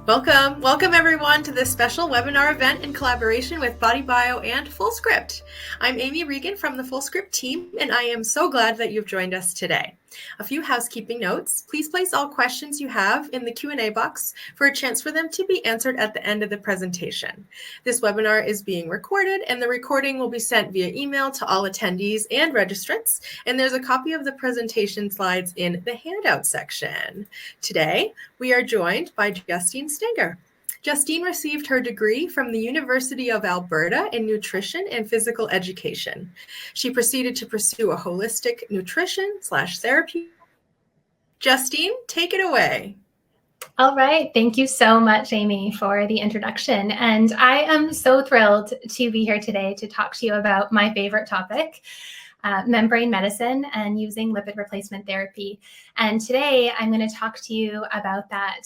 Welcome everyone to this special webinar event in collaboration with BodyBio and FullScript. I'm Amy Regan from the FullScript team, and I am so glad that you've joined us today. A few housekeeping notes. Please place all questions you have in the Q&A box for a chance for them to be answered at the end of the presentation. This webinar is being recorded, and the recording will be sent via email to all attendees and registrants, and there's a copy of the presentation slides in the handout section. Today, we are joined by Justine Stenger. Justine received her degree from the University of Alberta in nutrition and physical education. She proceeded to pursue a holistic nutrition/therapy. Justine, take it away. All right. Thank you so much, Amy, for the introduction. And I am so thrilled to be here today to talk to you about my favorite topic, membrane medicine and using lipid replacement therapy. And today I'm going to talk to you about that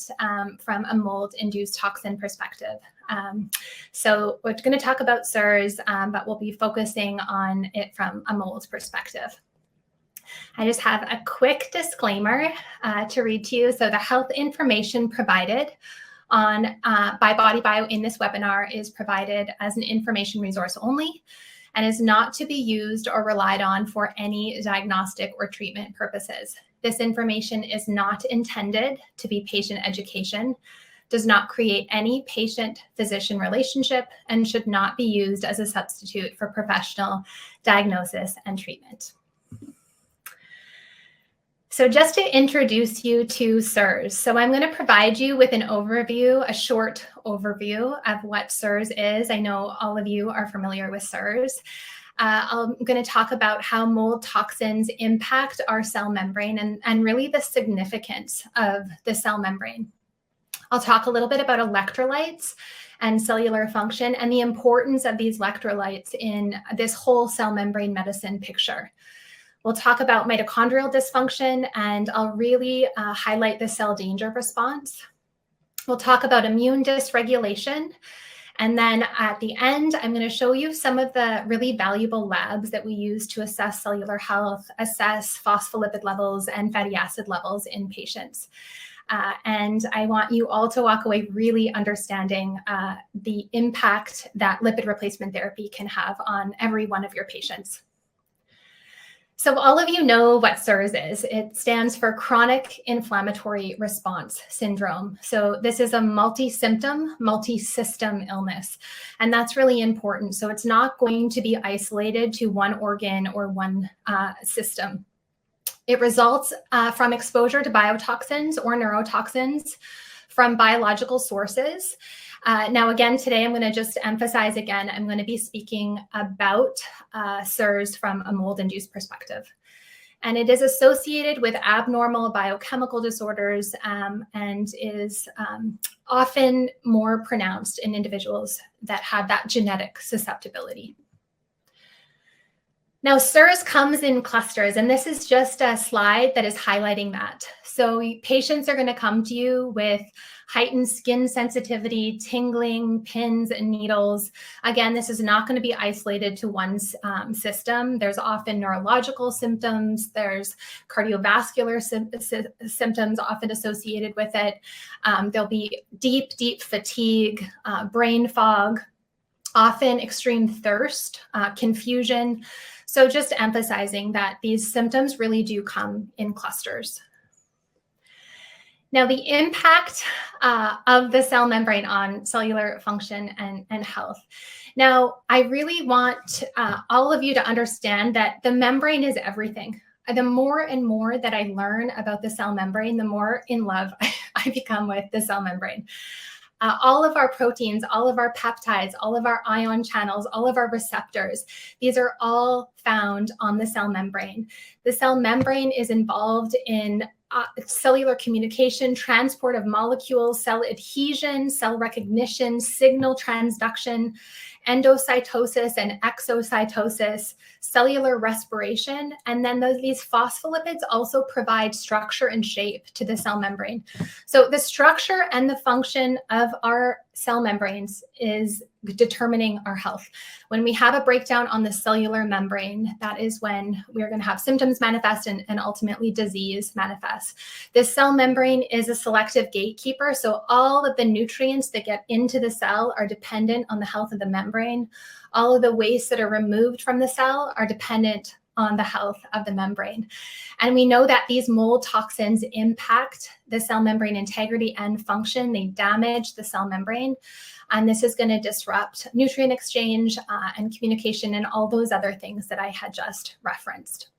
from a mold-induced toxin perspective. So we're going to talk about SIRS, but we'll be focusing on it from a mold perspective. I just have a quick disclaimer to read to you. So the health information provided by BodyBio in this webinar is provided as an information resource only, and is not to be used or relied on for any diagnostic or treatment purposes. This information is not intended to be patient education, does not create any patient-physician relationship, and should not be used as a substitute for professional diagnosis and treatment. So just to introduce you to SIRS, so I'm going to provide you with an overview, a short overview of what SIRS is. I know all of you are familiar with SIRS. I'm going to talk about how mold toxins impact our cell membrane and really the significance of the cell membrane. I'll talk a little bit about electrolytes and cellular function and the importance of these electrolytes in this whole cell membrane medicine picture. We'll talk about mitochondrial dysfunction, and I'll really highlight the cell danger response. We'll talk about immune dysregulation. And then at the end, I'm going to show you some of the really valuable labs that we use to assess cellular health, assess phospholipid levels and fatty acid levels in patients. And I want you all to walk away really understanding the impact that lipid replacement therapy can have on every one of your patients. So all of you know what SIRS is. It stands for chronic inflammatory response syndrome. So this is a multi-symptom, multi-system illness. And that's really important. So it's not going to be isolated to one organ or one system. It results from exposure to biotoxins or neurotoxins from biological sources. Now, again, today I'm going to just emphasize again, I'm going to be speaking about SIRS from a mold-induced perspective. And it is associated with abnormal biochemical disorders and is often more pronounced in individuals that have that genetic susceptibility. Now, SIRS comes in clusters, and this is just a slide that is highlighting that. So patients are going to come to you with heightened skin sensitivity, tingling, pins and needles. Again, this is not going to be isolated to one system. There's often neurological symptoms. There's cardiovascular symptoms often associated with it. There'll be deep fatigue, brain fog, often extreme thirst, confusion. So just emphasizing that these symptoms really do come in clusters. Now, the impact of the cell membrane on cellular function and health. Now, I really want all of you to understand that the membrane is everything. The more and more that I learn about the cell membrane, the more in love I become with the cell membrane. All of our proteins, all of our peptides, all of our ion channels, all of our receptors, these are all found on the cell membrane. The cell membrane is involved in cellular communication, transport of molecules, cell adhesion, cell recognition, signal transduction, endocytosis and exocytosis, cellular respiration, and then these phospholipids also provide structure and shape to the cell membrane. So the structure and the function of our cell membranes is determining our health. When we have a breakdown on the cellular membrane, that is when we're going to have symptoms manifest and ultimately disease manifest. This cell membrane is a selective gatekeeper, so all of the nutrients that get into the cell are dependent on the health of the membrane. All of the wastes that are removed from the cell are dependent on the health of the membrane. And we know that these mold toxins impact the cell membrane integrity and function. They damage the cell membrane. And this is going to disrupt nutrient exchange and communication and all those other things that I had just referenced.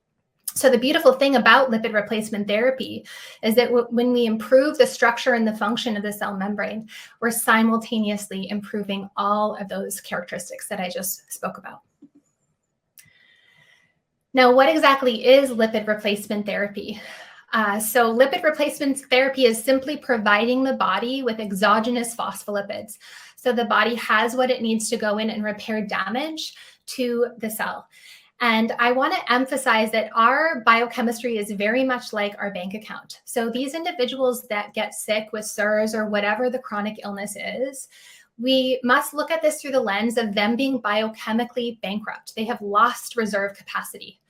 So the beautiful thing about lipid replacement therapy is that when we improve the structure and the function of the cell membrane, we're simultaneously improving all of those characteristics that I just spoke about. Now, what exactly is lipid replacement therapy? So lipid replacement therapy is simply providing the body with exogenous phospholipids. So the body has what it needs to go in and repair damage to the cell. And I want to emphasize that our biochemistry is very much like our bank account. So these individuals that get sick with SIRS or whatever the chronic illness is, we must look at this through the lens of them being biochemically bankrupt. They have lost reserve capacity.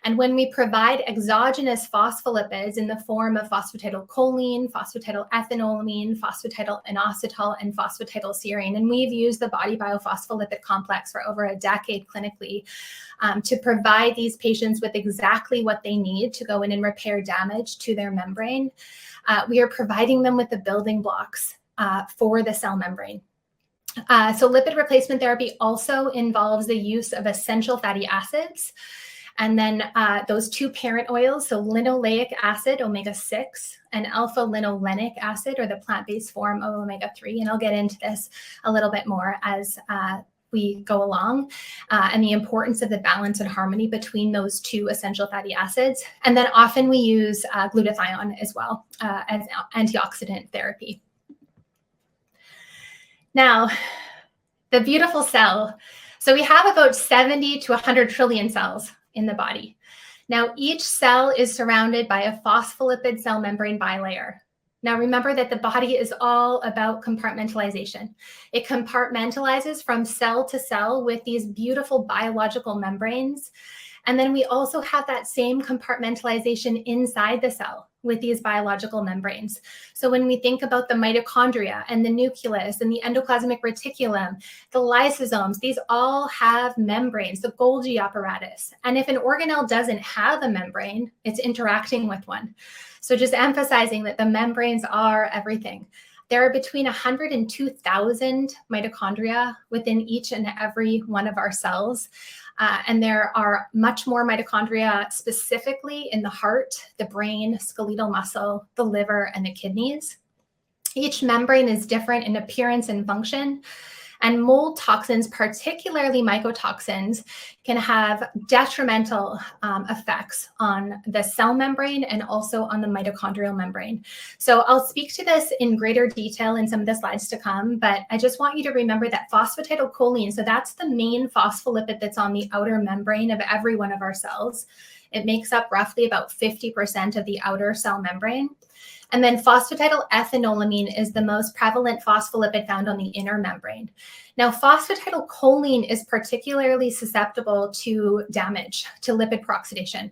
And when we provide exogenous phospholipids in the form of phosphatidylcholine, phosphatidylethanolamine, phosphatidylinositol, and phosphatidylserine, and we've used the BodyBio phospholipid complex for over a decade clinically to provide these patients with exactly what they need to go in and repair damage to their membrane, we are providing them with the building blocks for the cell membrane. So lipid replacement therapy also involves the use of essential fatty acids. And then those two parent oils, so linoleic acid, omega-6, and alpha-linolenic acid, or the plant-based form of omega-3. And I'll get into this a little bit more as we go along, and the importance of the balance and harmony between those two essential fatty acids. And then often we use glutathione as well as antioxidant therapy. Now, the beautiful cell. So we have about 70 to 100 trillion cells in the body. Now, each cell is surrounded by a phospholipid cell membrane bilayer. Now, remember that the body is all about compartmentalization. It compartmentalizes from cell to cell with these beautiful biological membranes. And then we also have that same compartmentalization inside the cell with these biological membranes. So when we think about the mitochondria and the nucleus and the endoplasmic reticulum, the lysosomes, these all have membranes, the Golgi apparatus. And if an organelle doesn't have a membrane, it's interacting with one. So just emphasizing that the membranes are everything. There are between 100 and 2,000 mitochondria within each and every one of our cells. And there are much more mitochondria specifically in the heart, the brain, skeletal muscle, the liver, and the kidneys. Each membrane is different in appearance and function. And mold toxins, particularly mycotoxins, can have detrimental effects on the cell membrane and also on the mitochondrial membrane. So I'll speak to this in greater detail in some of the slides to come, but I just want you to remember that phosphatidylcholine, so that's the main phospholipid that's on the outer membrane of every one of our cells. It makes up roughly about 50% of the outer cell membrane. And then phosphatidylethanolamine is the most prevalent phospholipid found on the inner membrane. Now, phosphatidylcholine is particularly susceptible to damage, to lipid peroxidation.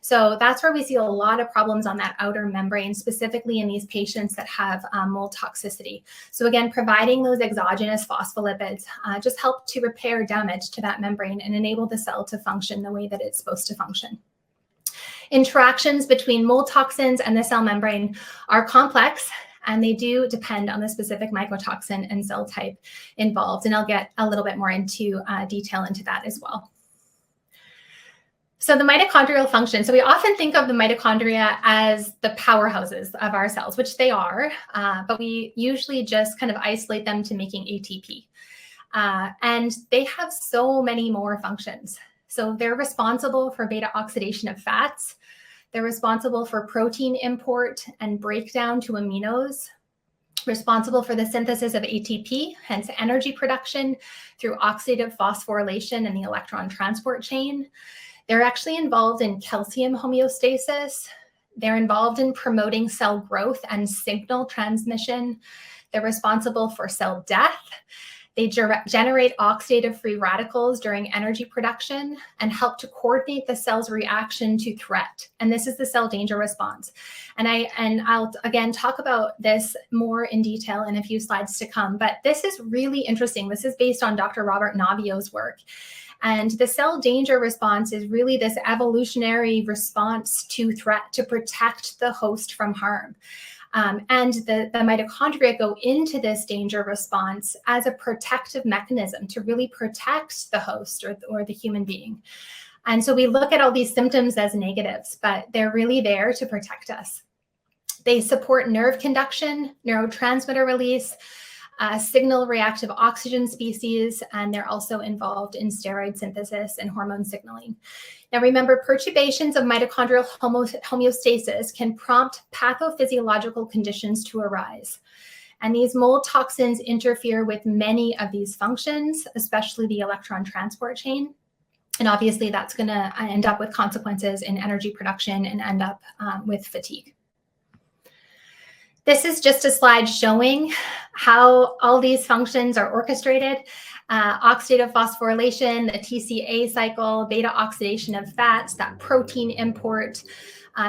So that's where we see a lot of problems on that outer membrane, specifically in these patients that have mold toxicity. So again, providing those exogenous phospholipids just help to repair damage to that membrane and enable the cell to function the way that it's supposed to function. Interactions between mold toxins and the cell membrane are complex, and they do depend on the specific mycotoxin and cell type involved. And I'll get a little bit more into detail into that as well. So the mitochondrial function. So we often think of the mitochondria as the powerhouses of our cells, which they are, but we usually just kind of isolate them to making ATP. And they have so many more functions. So they're responsible for beta oxidation of fats. They're responsible for protein import and breakdown to aminos, responsible for the synthesis of ATP, hence energy production through oxidative phosphorylation and the electron transport chain. They're actually involved in calcium homeostasis. They're involved in promoting cell growth and signal transmission. They're responsible for cell death. They generate oxidative free radicals during energy production and help to coordinate the cell's reaction to threat. And this is the cell danger response. And I'll again talk about this more in detail in a few slides to come, but this is really interesting. This is based on Dr. Robert Navio's work. And the cell danger response is really this evolutionary response to threat to protect the host from harm. And the mitochondria go into this danger response as a protective mechanism to really protect the host or the human being. And so we look at all these symptoms as negatives, but they're really there to protect us. They support nerve conduction, neurotransmitter release, signal reactive oxygen species, and they're also involved in steroid synthesis and hormone signaling. Now remember, perturbations of mitochondrial homeostasis can prompt pathophysiological conditions to arise. And these mold toxins interfere with many of these functions, especially the electron transport chain. And obviously that's going to end up with consequences in energy production and end up with fatigue. This is just a slide showing how all these functions are orchestrated. Oxidative phosphorylation, the TCA cycle, beta oxidation of fats, that protein import.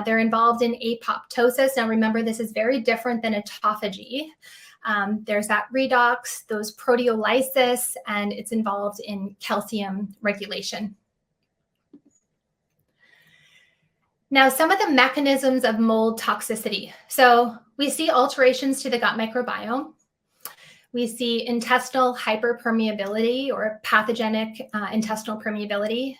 They're involved in apoptosis. Now remember, this is very different than autophagy. There's that redox, those proteolysis, and it's involved in calcium regulation. Now, some of the mechanisms of mold toxicity. So we see alterations to the gut microbiome. We see intestinal hyperpermeability or pathogenic intestinal permeability.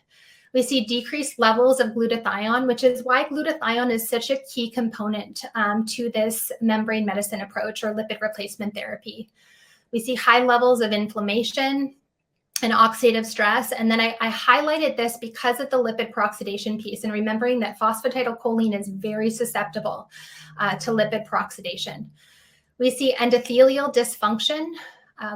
We see decreased levels of glutathione, which is why glutathione is such a key component to this membrane medicine approach or lipid replacement therapy. We see high levels of inflammation and oxidative stress. And then I highlighted this because of the lipid peroxidation piece and remembering that phosphatidylcholine is very susceptible to lipid peroxidation. We see endothelial dysfunction.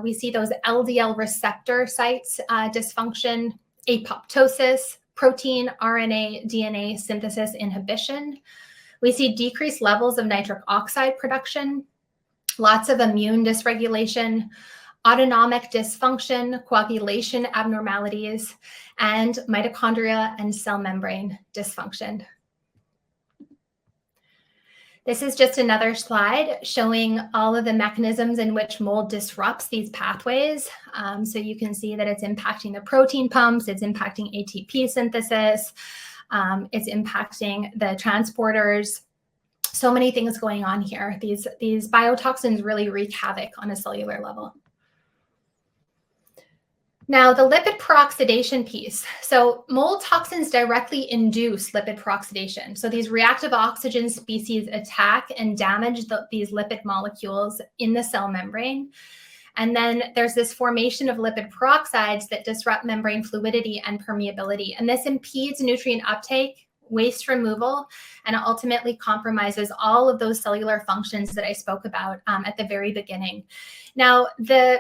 We see those LDL receptor sites dysfunction, apoptosis, protein, RNA, DNA synthesis inhibition. We see decreased levels of nitric oxide production, lots of immune dysregulation, autonomic dysfunction, coagulation abnormalities, and mitochondria and cell membrane dysfunction. This is just another slide showing all of the mechanisms in which mold disrupts these pathways. So you can see that it's impacting the protein pumps, it's impacting ATP synthesis, it's impacting the transporters. So many things going on here. These biotoxins really wreak havoc on a cellular level. Now, the lipid peroxidation piece. So mold toxins directly induce lipid peroxidation. So these reactive oxygen species attack and damage these lipid molecules in the cell membrane. And then there's this formation of lipid peroxides that disrupt membrane fluidity and permeability. And this impedes nutrient uptake, waste removal, and ultimately compromises all of those cellular functions that I spoke about at the very beginning. Now, the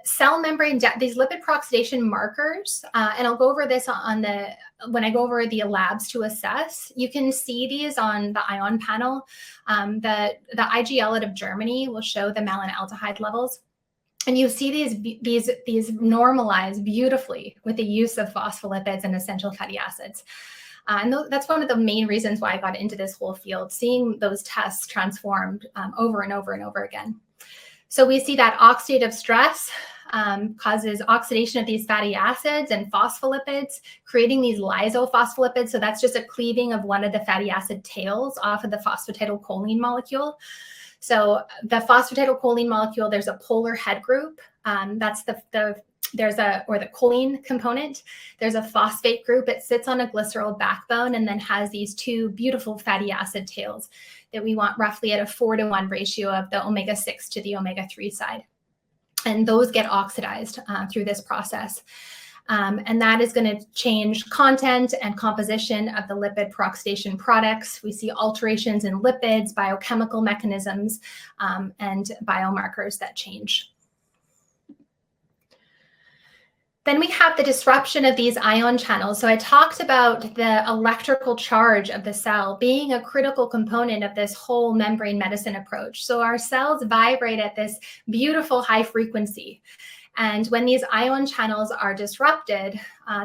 cell membrane, these lipid peroxidation markers, and I'll go over this when I go over the labs to assess. You can see these on the ion panel. The IGL out of Germany will show the malinaldehyde levels. And you see these normalize beautifully with the use of phospholipids and essential fatty acids. And that's one of the main reasons why I got into this whole field, seeing those tests transformed over and over and over again. So we see that oxidative stress causes oxidation of these fatty acids and phospholipids, creating these lysophospholipids. So that's just a cleaving of one of the fatty acid tails off of the phosphatidylcholine molecule. So the phosphatidylcholine molecule, there's a polar head group. That's the choline component. There's a phosphate group. It sits on a glycerol backbone and then has these two beautiful fatty acid tails that we want roughly at a 4:1 ratio of the omega-6 to the omega-3 side. And those get oxidized through this process. And that is going to change content and composition of the lipid peroxidation products. We see alterations in lipids, biochemical mechanisms, and biomarkers that change. Then we have the disruption of these ion channels. So I talked about the electrical charge of the cell being a critical component of this whole membrane medicine approach. So our cells vibrate at this beautiful high frequency. And when these ion channels are disrupted,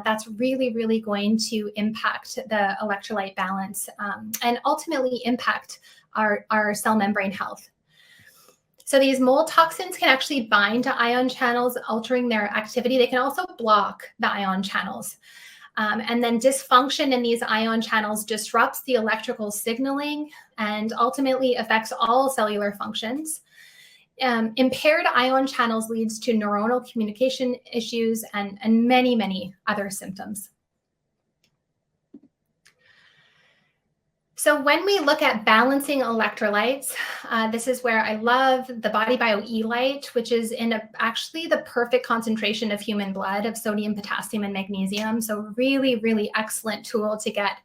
that's really, really going to impact the electrolyte balance and ultimately impact our cell membrane health. So these mold toxins can actually bind to ion channels, altering their activity. They can also block the ion channels. And then dysfunction in these ion channels disrupts the electrical signaling and ultimately affects all cellular functions. Impaired ion channels leads to neuronal communication issues and many, many other symptoms. So when we look at balancing electrolytes, this is where I love the BodyBio E-Lite, which is in actually the perfect concentration of human blood of sodium, potassium, and magnesium. So really, really excellent tool to get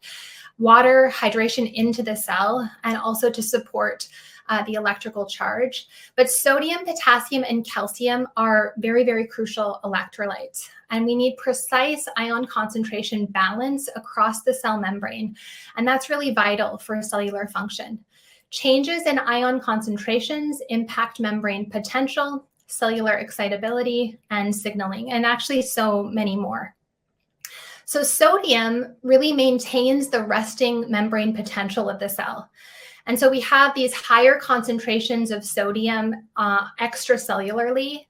water, hydration into the cell, and also to support the electrical charge. But sodium, potassium, and calcium are very, very crucial electrolytes. And we need precise ion concentration balance across the cell membrane. And that's really vital for cellular function. Changes in ion concentrations impact membrane potential, cellular excitability, and signaling, and actually so many more. So sodium really maintains the resting membrane potential of the cell. And so we have these higher concentrations of sodium extracellularly.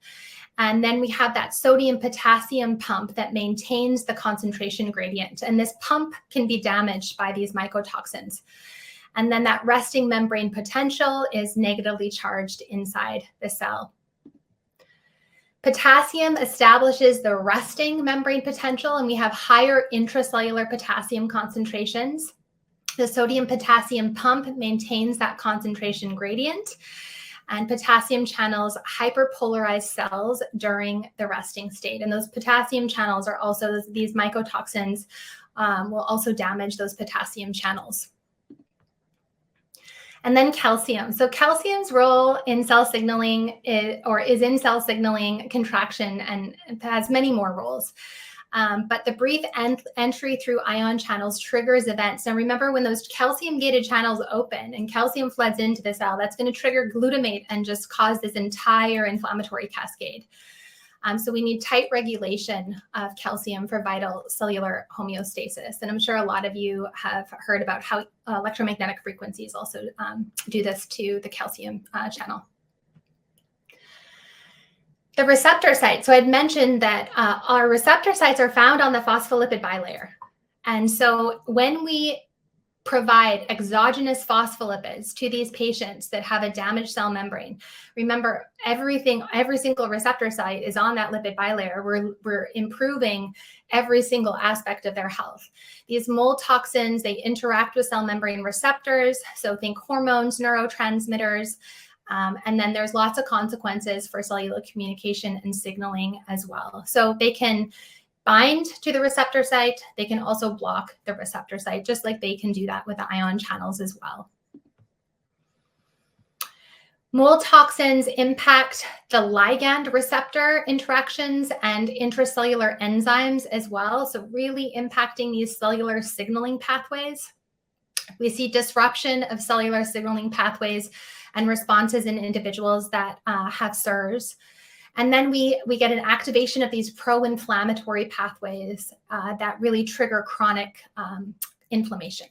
And then we have that sodium-potassium pump that maintains the concentration gradient. And this pump can be damaged by these mycotoxins. And then that resting membrane potential is negatively charged inside the cell. Potassium establishes the resting membrane potential, and we have higher intracellular potassium concentrations. The sodium-potassium pump maintains that concentration gradient, and potassium channels hyperpolarize cells during the resting state. And those potassium channels are also, these mycotoxins will also damage those potassium channels. And then calcium. So calcium's role in cell signaling is in cell signaling contraction, and it has many more roles. But the brief entry through ion channels triggers events. Now remember, when those calcium-gated channels open and calcium floods into the cell, that's going to trigger glutamate and just cause this entire inflammatory cascade. So we need tight regulation of calcium for vital cellular homeostasis. And I'm sure a lot of you have heard about how electromagnetic frequencies also do this to the calcium channel. The receptor site. So I'd mentioned that our receptor sites are found on the phospholipid bilayer. And so when we provide exogenous phospholipids to these patients that have a damaged cell membrane, remember, every single receptor site is on that lipid bilayer. We're improving every single aspect of their health. These mold toxins, they interact with cell membrane receptors. So think hormones, neurotransmitters, and then there's lots of consequences for cellular communication and signaling as well. So they can bind to the receptor site. They can also block the receptor site, just like they can do that with the ion channels as well. Mold toxins impact the ligand receptor interactions and intracellular enzymes as well. So really impacting these cellular signaling pathways. We see disruption of cellular signaling pathways and responses in individuals that have SIRS. And then we get an activation of these pro-inflammatory pathways that really trigger chronic inflammation.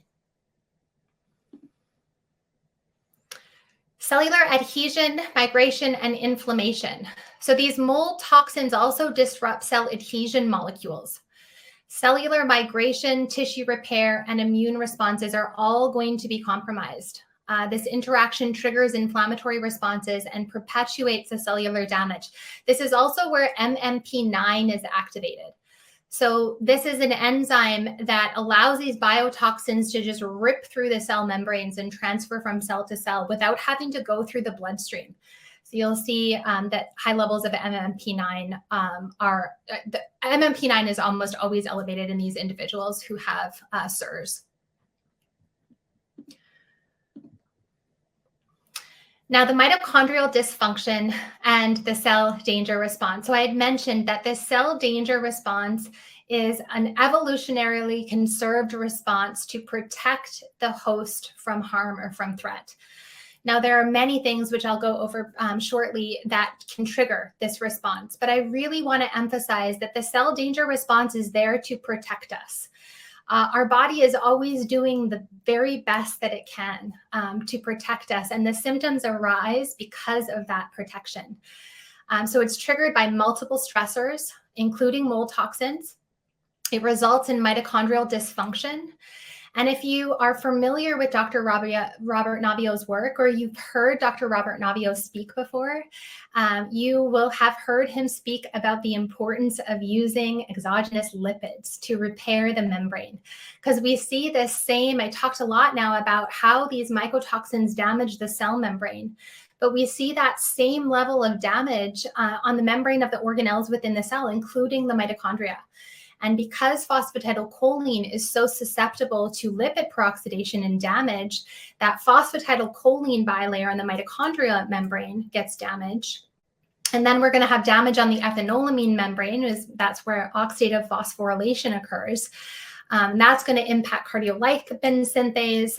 Cellular adhesion, migration, and inflammation. So these mold toxins also disrupt cell adhesion molecules. Cellular migration, tissue repair, and immune responses are all going to be compromised. This interaction triggers inflammatory responses and perpetuates the cellular damage. This is also where MMP9 is activated. So this is an enzyme that allows these biotoxins to just rip through the cell membranes and transfer from cell to cell without having to go through the bloodstream. So you'll see that high levels of MMP9 MMP9 is almost always elevated in these individuals who have SIRS. Now, the mitochondrial dysfunction and the cell danger response. So I had mentioned that the cell danger response is an evolutionarily conserved response to protect the host from harm or from threat. Now, there are many things which I'll go over shortly that can trigger this response, but I really want to emphasize that the cell danger response is there to protect us. Our body is always doing the very best that it can to protect us, and the symptoms arise because of that protection. So it's triggered by multiple stressors, including mold toxins. It results in mitochondrial dysfunction. And if you are familiar with Dr. Robert Naviaux's work, or you've heard Dr. Robert Naviaux speak before, you will have heard him speak about the importance of using exogenous lipids to repair the membrane. Because we see this same, I talked a lot now about how these mycotoxins damage the cell membrane, but we see that same level of damage on the membrane of the organelles within the cell, including the mitochondria. And because phosphatidylcholine is so susceptible to lipid peroxidation and damage, that phosphatidylcholine bilayer on the mitochondrial membrane gets damaged. And then we're going to have damage on the ethanolamine membrane. That's where oxidative phosphorylation occurs. That's going to impact cardiolipin synthase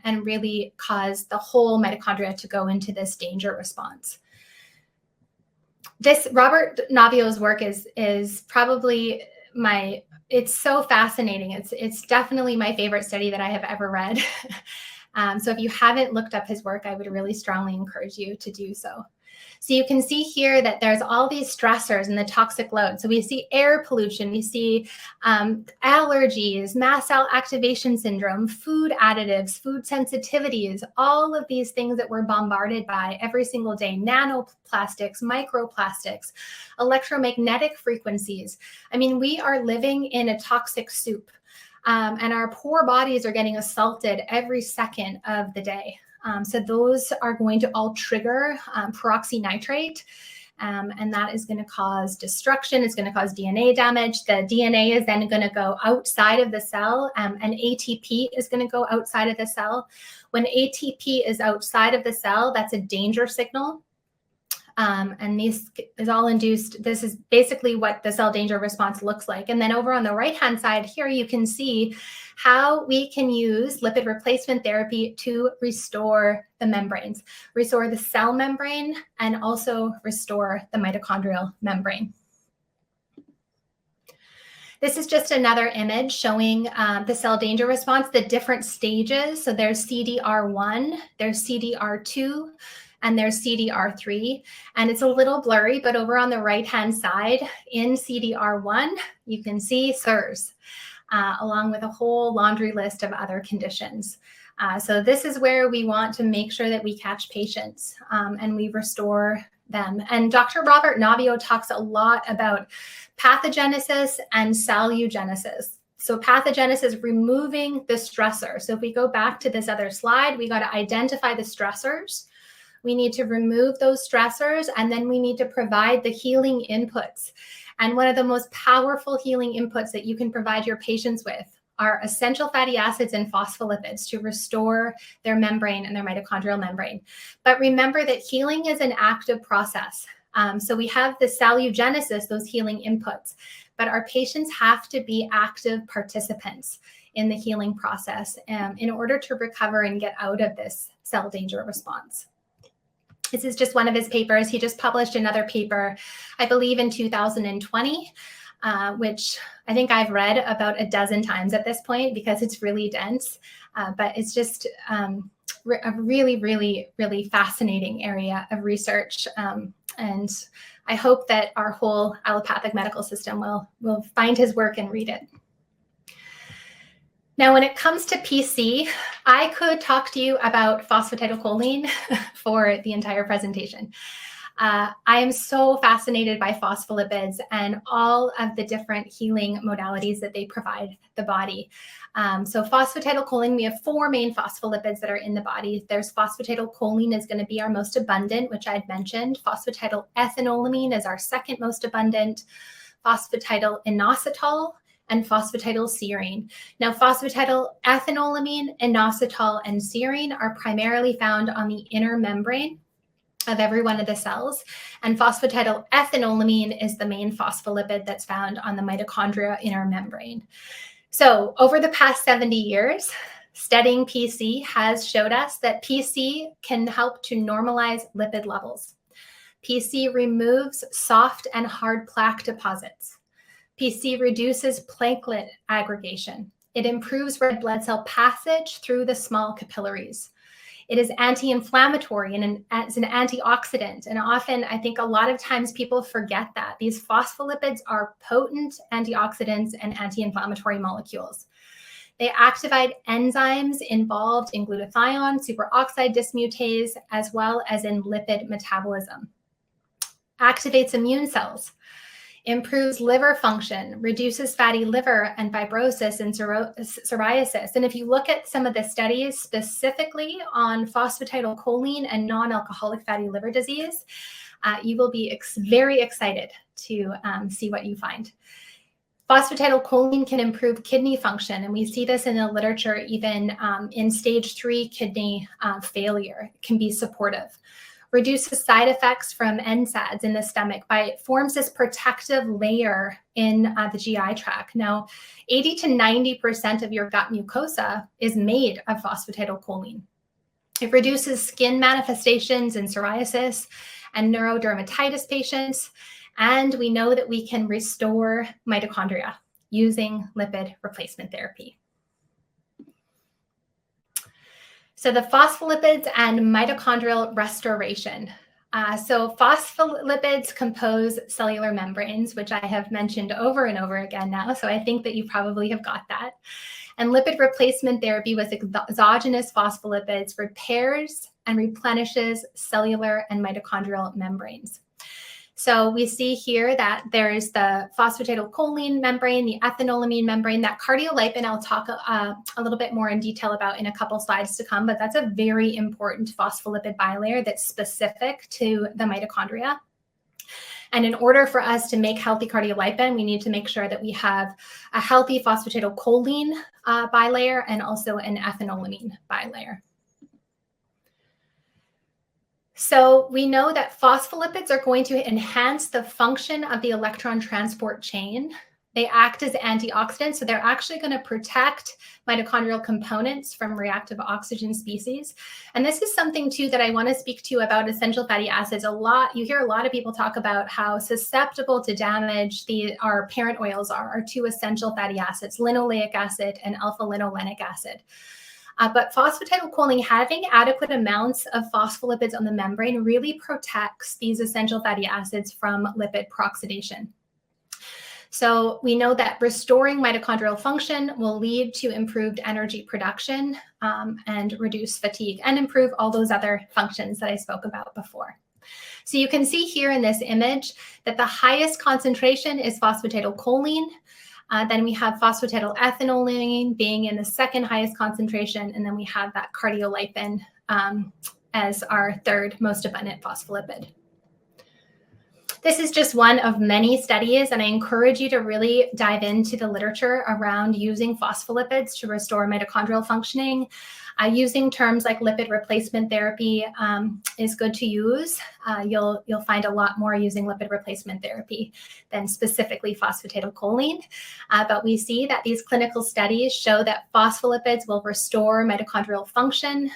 and really cause the whole mitochondria to go into this danger response. This Robert Naviaux's work is probably it's so fascinating. It's definitely my favorite study that I have ever read. So if you haven't looked up his work, I would really strongly encourage you to do so. So you can see here that there's all these stressors and the toxic load. So we see air pollution, we see allergies, mast cell activation syndrome, food additives, food sensitivities, all of these things that we're bombarded by every single day, nanoplastics, microplastics, electromagnetic frequencies. I mean, we are living in a toxic soup, and our poor bodies are getting assaulted every second of the day. So those are going to all trigger peroxynitrite, and that is going to cause destruction. It's going to cause DNA damage. The DNA is then going to go outside of the cell, and ATP is going to go outside of the cell. When ATP is outside of the cell, that's a danger signal. And this is all induced. This is basically what the cell danger response looks like. And then over on the right-hand side here, you can see how we can use lipid replacement therapy to restore the membranes, restore the cell membrane, and also restore the mitochondrial membrane. This is just another image showing the cell danger response, the different stages. So there's CDR1, there's CDR2, and there's CDR3, and it's a little blurry, but over on the right-hand side in CDR1, you can see SIRS, along with a whole laundry list of other conditions. So this is where we want to make sure that we catch patients and we restore them. And Dr. Robert Naviaux talks a lot about pathogenesis and salugenesis. So pathogenesis, removing the stressor. So if we go back to this other slide, we got to identify the stressors. We need to remove those stressors, and then we need to provide the healing inputs. And one of the most powerful healing inputs that you can provide your patients with are essential fatty acids and phospholipids to restore their membrane and their mitochondrial membrane. But remember that healing is an active process. So we have the salugenesis, those healing inputs, but our patients have to be active participants in the healing process in order to recover and get out of this cell danger response. This is just one of his papers. He just published another paper, I believe in 2020, which I think I've read about a dozen times at this point because it's really dense, but it's just a really, really, really fascinating area of research. And I hope that our whole allopathic medical system will find his work and read it. Now, when it comes to PC, I could talk to you about phosphatidylcholine for the entire presentation. I am so fascinated by phospholipids and all of the different healing modalities that they provide the body. So phosphatidylcholine, we have 4 main phospholipids that are in the body. There's phosphatidylcholine is going to be our most abundant, which I'd mentioned. Phosphatidylethynolamine is our second most abundant. Phosphatidylinositol and phosphatidylserine. Now, phosphatidylethanolamine, inositol, and serine are primarily found on the inner membrane of every one of the cells. And phosphatidylethylamine is the main phospholipid that's found on the mitochondria inner membrane. So over the past 70 years, studying PC has showed us that PC can help to normalize lipid levels. PC removes soft and hard plaque deposits. PC reduces platelet aggregation. It improves red blood cell passage through the small capillaries. It is anti-inflammatory and it's an antioxidant. And often, I think a lot of times people forget that. These phospholipids are potent antioxidants and anti-inflammatory molecules. They activate enzymes involved in glutathione, superoxide dismutase, as well as in lipid metabolism. Activates immune cells. Improves liver function, reduces fatty liver and fibrosis and psoriasis. And if you look at some of the studies specifically on phosphatidylcholine and non-alcoholic fatty liver disease, you will be very excited to see what you find. Phosphatidylcholine can improve kidney function, and we see this in the literature even in stage 3 kidney failure. It can be supportive. Reduces side effects from NSAIDs in the stomach by it forms this protective layer in the GI tract. Now, 80 to 90% of your gut mucosa is made of phosphatidylcholine. It reduces skin manifestations in psoriasis and neurodermatitis patients. And we know that we can restore mitochondria using lipid replacement therapy. So the phospholipids and mitochondrial restoration. So phospholipids compose cellular membranes, which I have mentioned over and over again now. So I think that you probably have got that. And lipid replacement therapy with exogenous phospholipids repairs and replenishes cellular and mitochondrial membranes. So we see here that there's the phosphatidylcholine membrane, the ethanolamine membrane, that cardiolipin I'll talk a little bit more in detail about in a couple slides to come, but that's a very important phospholipid bilayer that's specific to the mitochondria. And in order for us to make healthy cardiolipin, we need to make sure that we have a healthy phosphatidylcholine bilayer and also an ethanolamine bilayer. So we know that phospholipids are going to enhance the function of the electron transport chain. They act as antioxidants, so they're actually going to protect mitochondrial components from reactive oxygen species. And this is something too that I want to speak to you about essential fatty acids. You hear a lot of people talk about how susceptible to damage our parent oils are two essential fatty acids, linoleic acid and alpha-linolenic acid. But phosphatidylcholine, having adequate amounts of phospholipids on the membrane, really protects these essential fatty acids from lipid peroxidation. So we know that restoring mitochondrial function will lead to improved energy production and reduce fatigue and improve all those other functions that I spoke about before. So you can see here in this image that the highest concentration is phosphatidylcholine. Then we have phosphatidylethanolamine being in the second highest concentration, and then we have that cardiolipin as our third most abundant phospholipid. This is just one of many studies, and I encourage you to really dive into the literature around using phospholipids to restore mitochondrial functioning. Using terms like lipid replacement therapy is good to use. You'll find a lot more using lipid replacement therapy than specifically phosphatidylcholine. But we see that these clinical studies show that phospholipids will restore mitochondrial function.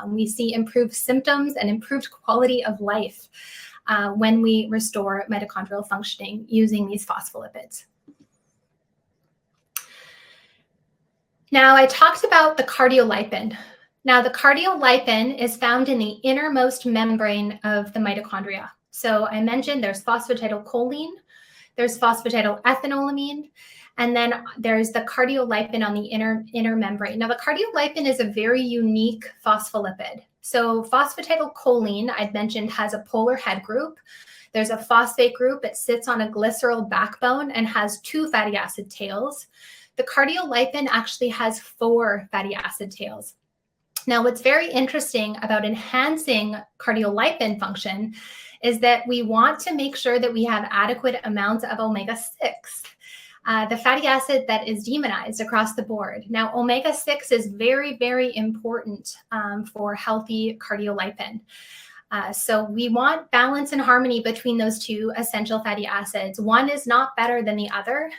We see improved symptoms and improved quality of life when we restore mitochondrial functioning using these phospholipids. Now, I talked about the cardiolipin. Now, the cardiolipin is found in the innermost membrane of the mitochondria. So I mentioned there's phosphatidylcholine, there's phosphatidylethanolamine, and then there's the cardiolipin on the inner membrane. Now, the cardiolipin is a very unique phospholipid. So phosphatidylcholine, I'd mentioned, has a polar head group. There's a phosphate group. It sits on a glycerol backbone and has 2 fatty acid tails. The cardiolipin actually has 4 fatty acid tails. Now, what's very interesting about enhancing cardiolipin function is that we want to make sure that we have adequate amounts of omega-6, the fatty acid that is demonized across the board. Now, omega-6 is very, very important for healthy cardiolipin. So we want balance and harmony between those two essential fatty acids. One is not better than the other.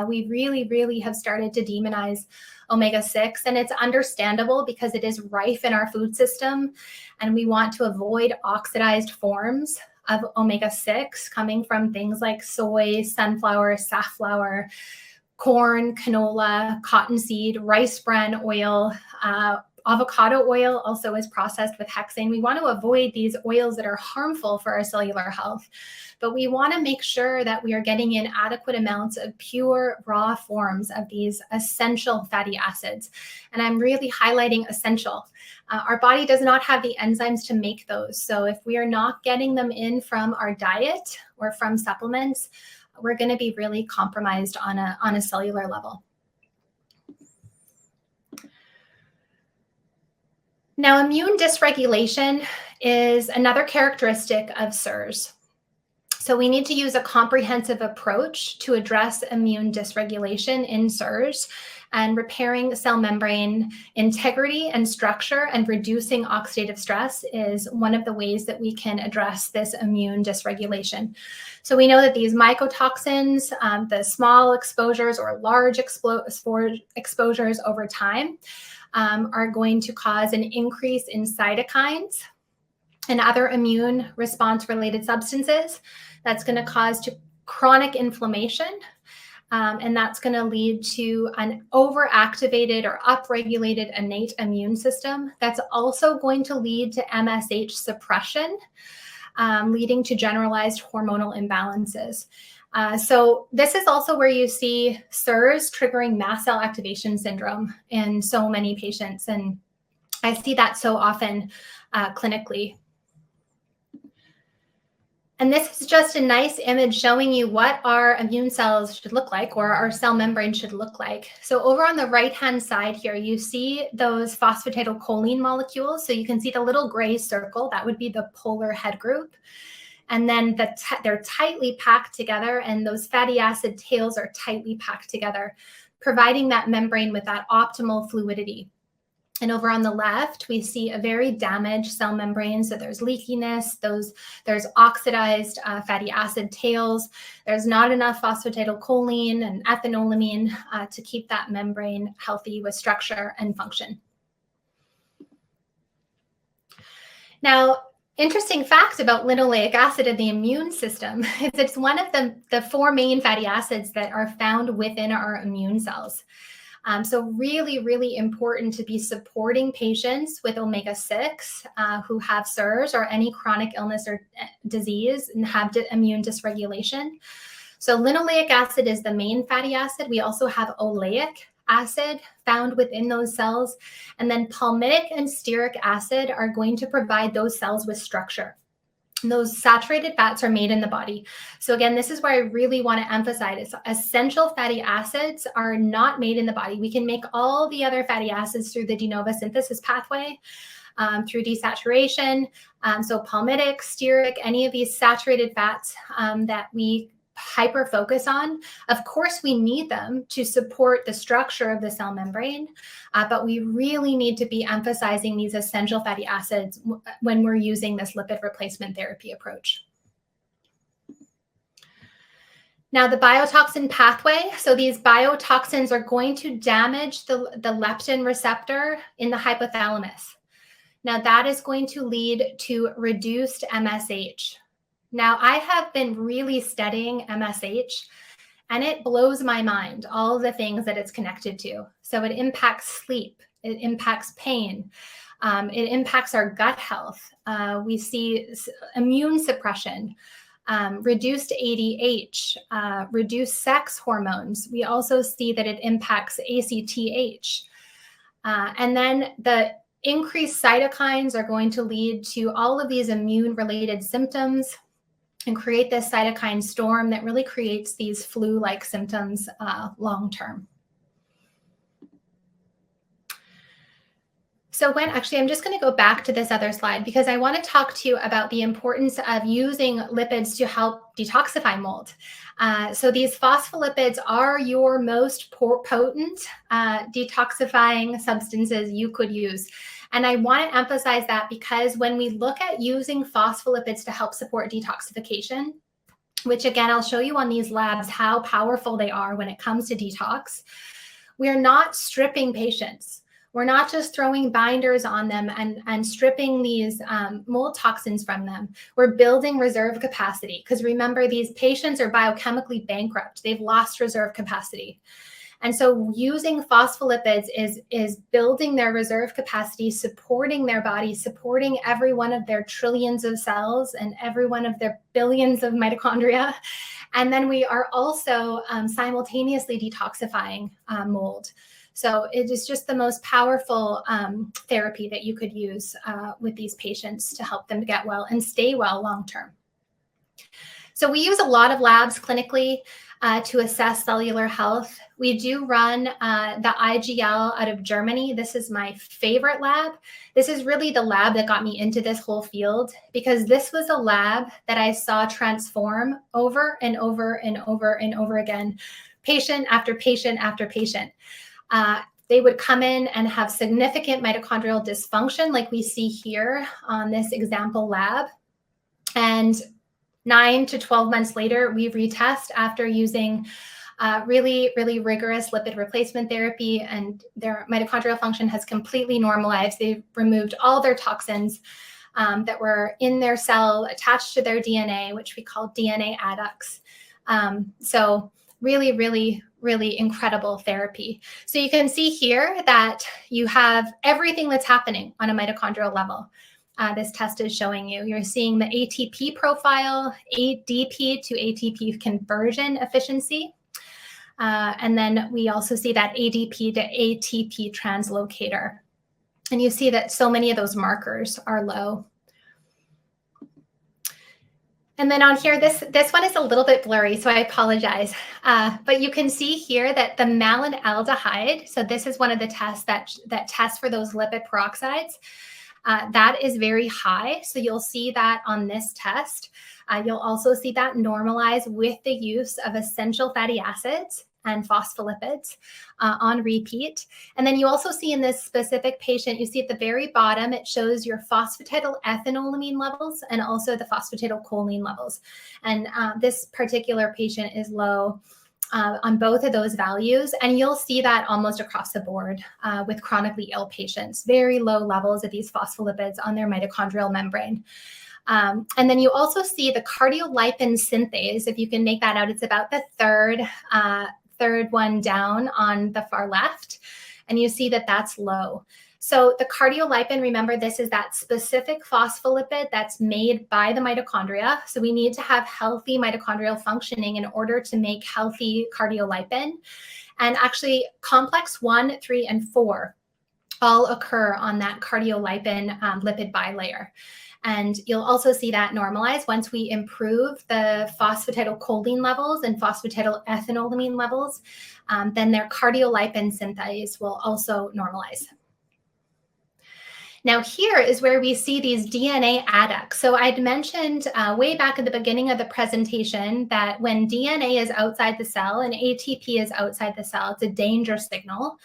We really have started to demonize omega-6, and it's understandable because it is rife in our food system, and we want to avoid oxidized forms of omega-6 coming from things like soy, sunflower, safflower, corn, canola, cottonseed, rice bran oil. Avocado oil also is processed with hexane. We want to avoid these oils that are harmful for our cellular health, but we want to make sure that we are getting in adequate amounts of pure, raw forms of these essential fatty acids. And I'm really highlighting essential. Our body does not have the enzymes to make those. So if we are not getting them in from our diet or from supplements, we're going to be really compromised on a cellular level. Now, immune dysregulation is another characteristic of SIRS. So we need to use a comprehensive approach to address immune dysregulation in SIRS, and repairing cell membrane integrity and structure and reducing oxidative stress is one of the ways that we can address this immune dysregulation. So we know that these mycotoxins, the small exposures or large exposures over time, are going to cause an increase in cytokines and other immune response related substances. That's going to cause chronic inflammation, and that's going to lead to an overactivated or upregulated innate immune system. That's also going to lead to MSH suppression, leading to generalized hormonal imbalances. So this is also where you see SIRS triggering mast cell activation syndrome in so many patients. And I see that so often clinically. And this is just a nice image showing you what our immune cells should look like, or our cell membrane should look like. So over on the right-hand side here, you see those phosphatidylcholine molecules. So you can see the little gray circle, that would be the polar head group. And then they're tightly packed together, and those fatty acid tails are tightly packed together, providing that membrane with that optimal fluidity. And over on the left, we see a very damaged cell membrane. So there's leakiness, there's oxidized fatty acid tails. There's not enough phosphatidylcholine and ethanolamine to keep that membrane healthy with structure and function. Now, interesting fact about linoleic acid in the immune system is it's one of the four main fatty acids that are found within our immune cells. So really important to be supporting patients with omega-6 who have SIRS or any chronic illness or disease and have immune dysregulation. So linoleic acid is the main fatty acid. We also have oleic acid found within those cells. And then palmitic and stearic acid are going to provide those cells with structure. And those saturated fats are made in the body. So again, this is where I really want to emphasize essential fatty acids are not made in the body. We can make all the other fatty acids through the de novo synthesis pathway, through desaturation. So palmitic, stearic, any of these saturated fats that we hyper focus on. Of course, we need them to support the structure of the cell membrane, but we really need to be emphasizing these essential fatty acids when we're using this lipid replacement therapy approach. Now, the biotoxin pathway. So these biotoxins are going to damage the leptin receptor in the hypothalamus. Now, that is going to lead to reduced MSH. Now, I have been really studying MSH, and it blows my mind, all of the things that it's connected to. So it impacts sleep, it impacts pain, it impacts our gut health. We see immune suppression, reduced ADH, reduced sex hormones. We also see that it impacts ACTH. And then the increased cytokines are going to lead to all of these immune-related symptoms and create this cytokine storm that really creates these flu-like symptoms long-term. So actually, I'm just going to go back to this other slide because I want to talk to you about the importance of using lipids to help detoxify mold. So these phospholipids are your most potent detoxifying substances you could use. And I want to emphasize that because when we look at using phospholipids to help support detoxification, which again, I'll show you on these labs how powerful they are when it comes to detox, we are not stripping patients. We're not just throwing binders on them and stripping these mold toxins from them. We're building reserve capacity because remember, these patients are biochemically bankrupt. They've lost reserve capacity. And so using phospholipids is building their reserve capacity, supporting their body, supporting every one of their trillions of cells and every one of their billions of mitochondria. And then we are also simultaneously detoxifying mold. So it is just the most powerful therapy that you could use with these patients to help them get well and stay well long-term. So we use a lot of labs clinically to assess cellular health. We do run the IGL out of Germany. This is my favorite lab. This is really the lab that got me into this whole field because this was a lab that I saw transform over and over and over and over again, patient after patient after patient. They would come in and have significant mitochondrial dysfunction like we see here on this example lab. And 9 to 12 months later, we retest after using really, really rigorous lipid replacement therapy, and their mitochondrial function has completely normalized. They've removed all their toxins that were in their cell attached to their DNA, which we call DNA adducts. So really, really, really incredible therapy. So you can see here that you have everything that's happening on a mitochondrial level. This test is showing you. You're seeing the ATP profile, ADP to ATP conversion efficiency. And then we also see that ADP to ATP translocator. And you see that so many of those markers are low. And then on here, this one is a little bit blurry, so I apologize. But you can see here that the malinaldehyde, so this is one of the tests that tests for those lipid peroxides, that is very high. So you'll see that on this test. You'll also see that normalize with the use of essential fatty acids and phospholipids on repeat. And then you also see in this specific patient, you see at the very bottom, it shows your phosphatidylethanolamine levels and also the phosphatidylcholine levels. And this particular patient is low on both of those values. And you'll see that almost across the board with chronically ill patients, very low levels of these phospholipids on their mitochondrial membrane. And then you also see the cardiolipin synthase. If you can make that out, it's about the third one down on the far left. And you see that that's low. So the cardiolipin, remember, this is that specific phospholipid that's made by the mitochondria. So we need to have healthy mitochondrial functioning in order to make healthy cardiolipin. And actually complex 1, 3, and 4 all occur on that cardiolipin lipid bilayer. And you'll also see that normalize once we improve the phosphatidylcholine levels and phosphatidylethanolamine levels, then their cardiolipin synthase will also normalize. Now here is where we see these DNA adducts. So I'd mentioned way back at the beginning of the presentation that when DNA is outside the cell and ATP is outside the cell, it's a danger signal.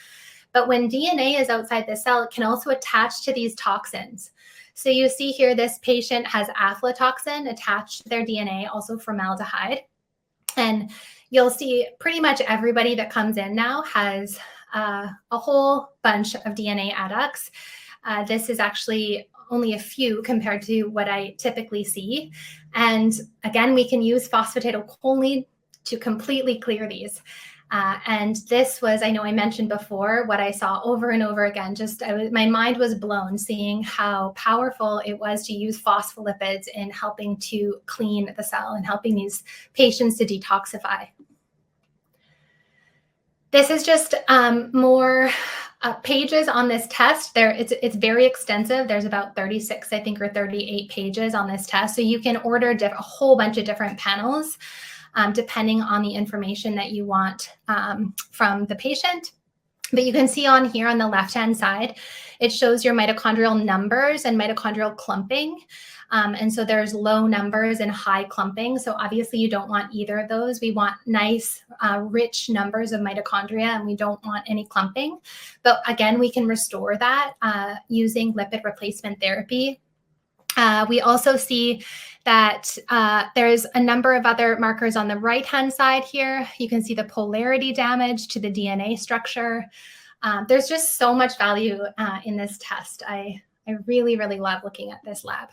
But when DNA is outside the cell, it can also attach to these toxins. So you see here, this patient has aflatoxin attached to their DNA, also formaldehyde. And you'll see pretty much everybody that comes in now has a whole bunch of DNA adducts. This is actually only a few compared to what I typically see. And again, we can use phosphatidylcholine to completely clear these. And this was, I know I mentioned before, what I saw over and over again. My mind was blown seeing how powerful it was to use phospholipids in helping to clean the cell and helping these patients to detoxify. This is just more pages on this test. It's very extensive. There's about 36, I think, or 38 pages on this test. So you can order a whole bunch of different panels depending on the information that you want from the patient. But you can see on here on the left-hand side, it shows your mitochondrial numbers and mitochondrial clumping. And so there's low numbers and high clumping. So obviously you don't want either of those. We want nice, rich numbers of mitochondria, and we don't want any clumping. But again, we can restore that using lipid replacement therapy. We also see that there's a number of other markers on the right-hand side here. You can see the polarity damage to the DNA structure. There's just so much value in this test. I really, really love looking at this lab.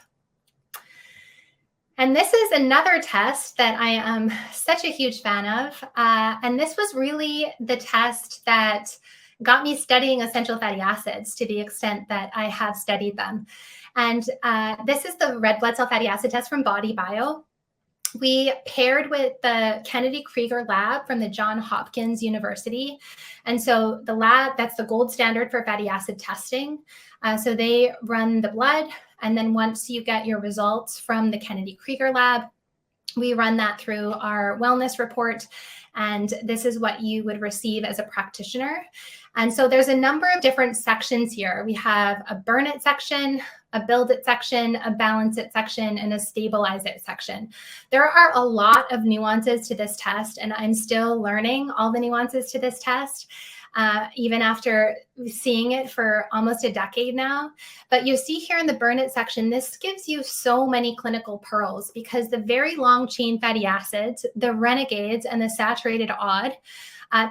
And this is another test that I am such a huge fan of. And this was really the test that got me studying essential fatty acids to the extent that I have studied them. And this is the red blood cell fatty acid test from BodyBio. We paired with the Kennedy Krieger lab from the Johns Hopkins University. And so the lab, that's the gold standard for fatty acid testing. So they run the blood. And then once you get your results from the Kennedy Krieger lab, we run that through our wellness report. And this is what you would receive as a practitioner. And so there's a number of different sections here. We have a burn it section, a build it section, a balance it section, and a stabilize it section. There are a lot of nuances to this test, and I'm still learning all the nuances to this test, even after seeing it for almost a decade now. But you see here in the burn it section, this gives you so many clinical pearls, because the very long chain fatty acids, the renegades, and the saturated odd,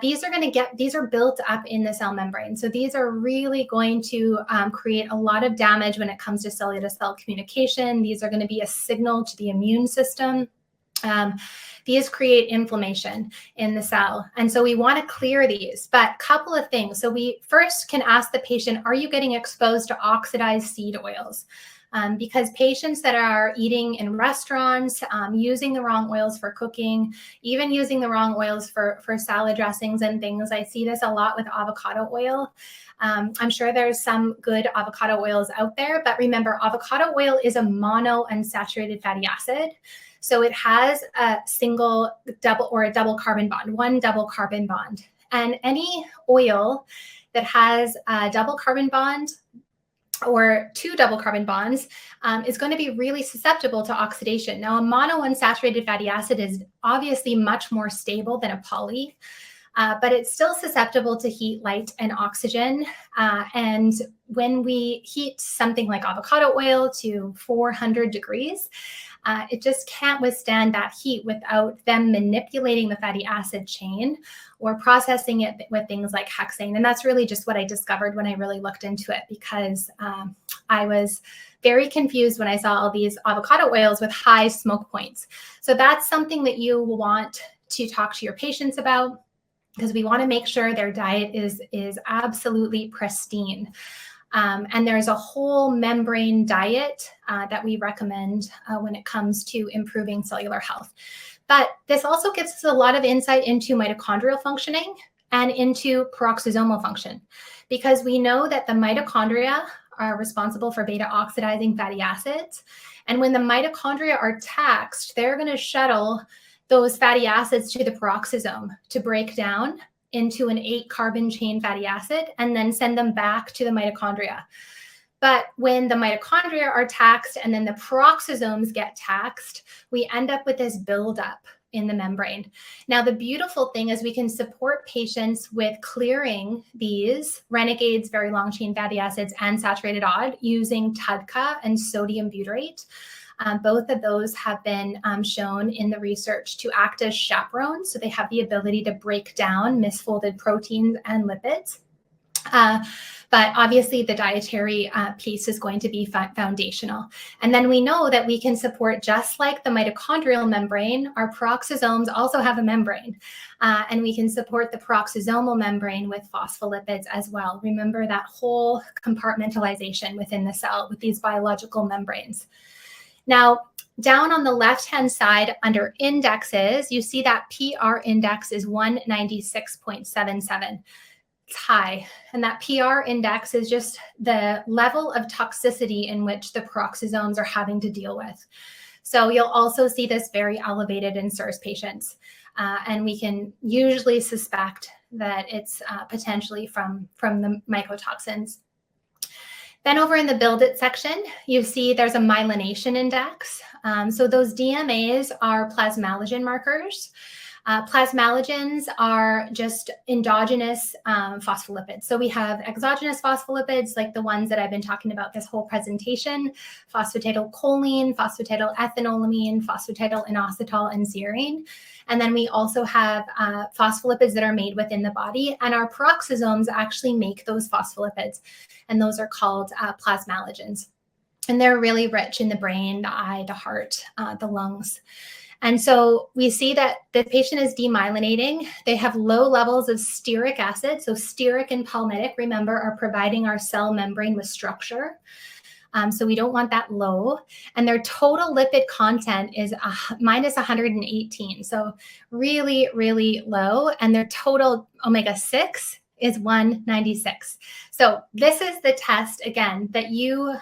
these are built up in the cell membrane. So these are really going to create a lot of damage when it comes to cellular-to-cell communication. These are going to be a signal to the immune system. These create inflammation in the cell. And so we want to clear these, but a couple of things. So we first can ask the patient, are you getting exposed to oxidized seed oils? Because patients that are eating in restaurants, using the wrong oils for cooking, even using the wrong oils for salad dressings and things, I see this a lot with avocado oil. I'm sure there's some good avocado oils out there, but remember, avocado oil is a monounsaturated fatty acid. So it has a single double or a double carbon bond, one double carbon bond. And any oil that has a double carbon bond or two double carbon bonds is going to be really susceptible to oxidation. Now, a monounsaturated fatty acid is obviously much more stable than a poly, but it's still susceptible to heat, light, and oxygen. And when we heat something like avocado oil to 400 degrees, it just can't withstand that heat without them manipulating the fatty acid chain or processing it with things like hexane. And that's really just what I discovered when I really looked into it, because I was very confused when I saw all these avocado oils with high smoke points. So that's something that you will want to talk to your patients about, because we want to make sure their diet is absolutely pristine. And there's a whole membrane diet that we recommend when it comes to improving cellular health. But this also gives us a lot of insight into mitochondrial functioning and into peroxisomal function, because we know that the mitochondria are responsible for beta oxidizing fatty acids. And when the mitochondria are taxed, they're going to shuttle those fatty acids to the peroxisome to break down into an 8-carbon chain fatty acid and then send them back to the mitochondria. But when the mitochondria are taxed and then the peroxisomes get taxed, we end up with this buildup in the membrane. Now, the beautiful thing is we can support patients with clearing these renegades, very long chain fatty acids, and saturated odd using TUDCA and sodium butyrate. Both of those have been shown in the research to act as chaperones. So they have the ability to break down misfolded proteins and lipids. But obviously the dietary piece is going to be foundational. And then we know that we can support, just like the mitochondrial membrane, our peroxisomes also have a membrane. And we can support the peroxisomal membrane with phospholipids as well. Remember that whole compartmentalization within the cell with these biological membranes. Now, down on the left-hand side under indexes, you see that PR index is 196.77. It's high. And that PR index is just the level of toxicity in which the peroxisomes are having to deal with. So you'll also see this very elevated in SIRS patients. And we can usually suspect that it's potentially from the mycotoxins. Then over in the build it section, you see there's a myelination index. So those DMAs are plasmalogen markers. Plasmalogens are just endogenous phospholipids. So we have exogenous phospholipids, like the ones that I've been talking about this whole presentation: phosphatidylcholine, phosphatidylethanolamine, phosphatidylinositol, and serine. And then we also have phospholipids that are made within the body, and our peroxisomes actually make those phospholipids, and those are called plasmalogens. And they're really rich in the brain, the eye, the heart, the lungs. And so we see that the patient is demyelinating. They have low levels of stearic acid. So stearic and palmitic, remember, are providing our cell membrane with structure. So we don't want that low. And their total lipid content is minus 118. So really, really low. And their total omega-6 is 196. So this is the test, again, that you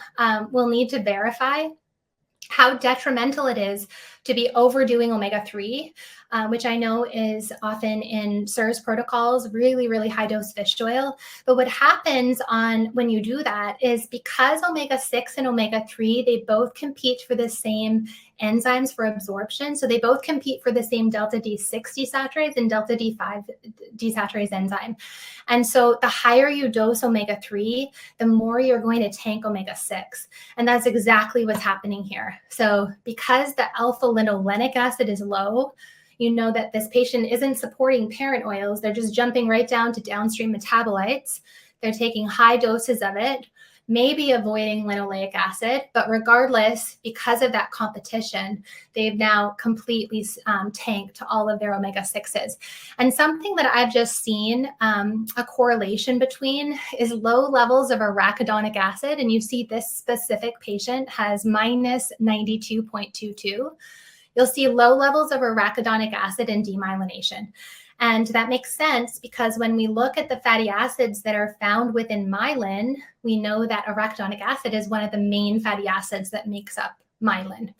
will need to verify how detrimental it is to be overdoing omega-3, which I know is often in SIRS protocols, really, really high dose fish oil. But what happens when you do that is, because omega-6 and omega-3, they both compete for the same enzymes for absorption. So they both compete for the same delta D6 desaturase and delta D5 desaturase enzyme. And so the higher you dose omega-3, the more you're going to tank omega-6. And that's exactly what's happening here. So because the alpha-linolenic acid is low, you know that this patient isn't supporting parent oils. They're just jumping right down to downstream metabolites. They're taking high doses of it, maybe avoiding linoleic acid, but regardless, because of that competition, they've now completely tanked all of their omega-6s. And something that I've just seen a correlation between is low levels of arachidonic acid. And you see this specific patient has minus 92.22. You'll see low levels of arachidonic acid and demyelination. And that makes sense because when we look at the fatty acids that are found within myelin, we know that arachidonic acid is one of the main fatty acids that makes up myelin.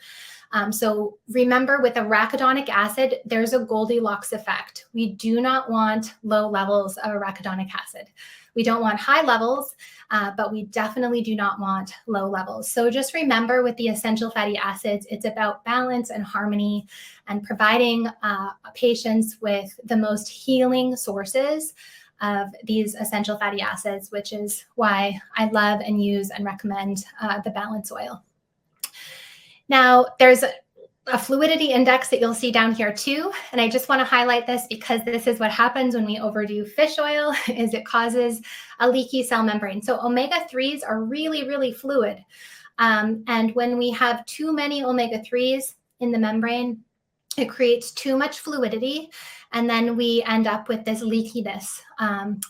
So remember, with arachidonic acid, there's a Goldilocks effect. We do not want low levels of arachidonic acid. We don't want high levels, but we definitely do not want low levels. So just remember, with the essential fatty acids, it's about balance and harmony and providing patients with the most healing sources of these essential fatty acids, which is why I love and use and recommend the balance oil. Now, there's a fluidity index that you'll see down here too. And I just want to highlight this because this is what happens when we overdo fish oil, is it causes a leaky cell membrane. So omega-3s are really, really fluid. And when we have too many omega-3s in the membrane, it creates too much fluidity. And then we end up with this leakiness